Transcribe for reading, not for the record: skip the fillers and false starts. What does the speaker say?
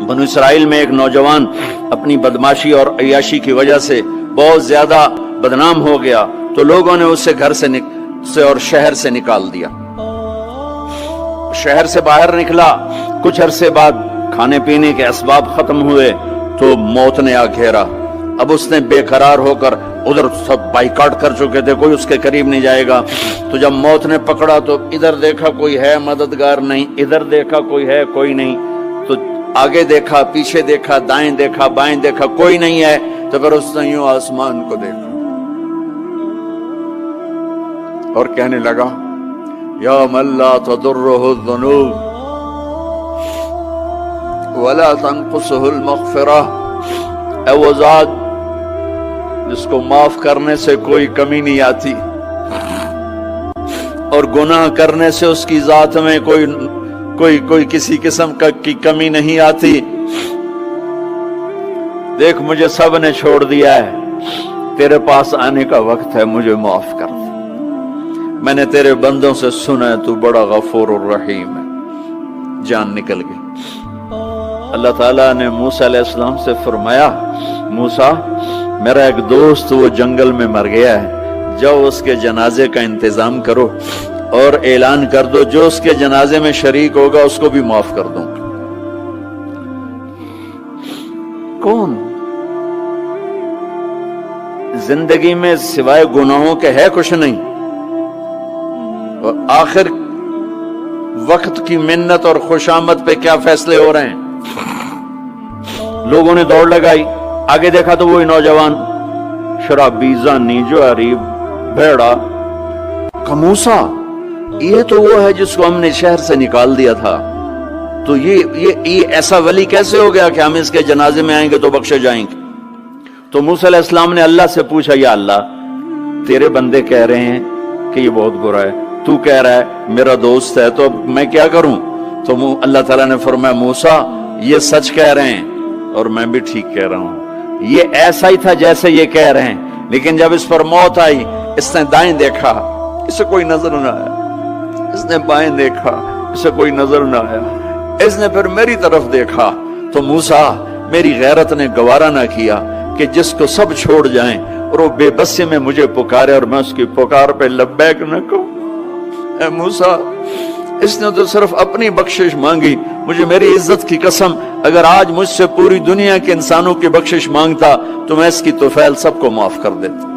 بنو اسرائیل میں ایک نوجوان اپنی بدماشی اور عیاشی کی وجہ سے بہت زیادہ بدنام ہو گیا، تو لوگوں نے اسے گھر سے اور شہر سے نکال دیا۔ شہر سے باہر نکلا، کچھ عرصے بعد کھانے پینے کے اسباب ختم ہوئے تو موت نے آ گھیرا۔ اب اس نے بے قرار ہو کر، ادھر سب بائیکاٹ کر چکے تھے، کوئی اس کے قریب نہیں جائے گا، تو جب موت نے پکڑا تو ادھر دیکھا کوئی ہے مددگار نہیں، ادھر دیکھا کوئی ہے کوئی نہیں، تو آگے دیکھا، پیچھے دیکھا، دائیں دیکھا، بائیں دیکھا، کوئی نہیں ہے، تو پھر اس نے یوں آسمان کو دیکھا اور کہنے لگا یا من لا تضرہ الذنوب ولا تنقصہ المغفرہ، اے وہ ذات جس کو معاف کرنے سے کوئی کمی نہیں آتی اور گناہ کرنے سے اس کی ذات میں کوئی کسی قسم کی کمی نہیں آتی، دیکھ مجھے سب نے چھوڑ دیا ہے، تیرے پاس آنے کا وقت ہے، مجھے معاف کر دے، میں نے تیرے بندوں سے سنا ہے تو بڑا غفور الرحیم ہے۔ جان نکل گئی۔ اللہ تعالیٰ نے موسیٰ علیہ السلام سے فرمایا موسیٰ میرا ایک دوست وہ جنگل میں مر گیا ہے، جاؤ اس کے جنازے کا انتظام کرو اور اعلان کر دو جو اس کے جنازے میں شریک ہوگا اس کو بھی معاف کر دوں۔ کون زندگی میں سوائے گناہوں کے ہے کچھ نہیں، اور آخر وقت کی منت اور خوشامد پہ کیا فیصلے ہو رہے ہیں۔ لوگوں نے دوڑ لگائی، آگے دیکھا تو وہی نوجوان شرابی، زانی، جواری، بھیڑا۔ موسیٰ یہ تو وہ ہے جس کو ہم نے شہر سے نکال دیا تھا، تو یہ ایسا ولی کیسے ہو گیا کہ ہم اس کے جنازے میں آئیں گے تو بخشے جائیں گے؟ تو موسیٰ علیہ السلام نے اللہ سے پوچھا یا اللہ تیرے بندے کہہ رہے ہیں کہ یہ بہت برا ہے، تو کہہ رہا ہے میرا دوست ہے، تو اب میں کیا کروں؟ تو اللہ تعالیٰ نے فرمایا موسیٰ یہ سچ کہہ رہے ہیں اور میں بھی ٹھیک کہہ رہا ہوں، یہ ایسا ہی تھا جیسے یہ کہہ رہے ہیں، لیکن جب اس پر موت آئی اس نے دائیں دیکھا، اسے کوئی نظر نہ آیا، اس نے بائیں دیکھا، اسے کوئی نظر نہ آیا، اس نے پھر میری طرف دیکھا، تو موسیٰ میری غیرت نے گوارا نہ کیا کہ جس کو سب چھوڑ جائیں اور وہ بے بسی میں مجھے پکارے اور میں اس کی پکار پہ لبیک نہ کہوں۔ اے موسیٰ اس نے تو صرف اپنی بخشش مانگی، مجھے میری عزت کی قسم اگر آج مجھ سے پوری دنیا کے انسانوں کی بخشش مانگتا تو میں اس کی طفیل سب کو معاف کر دیتا۔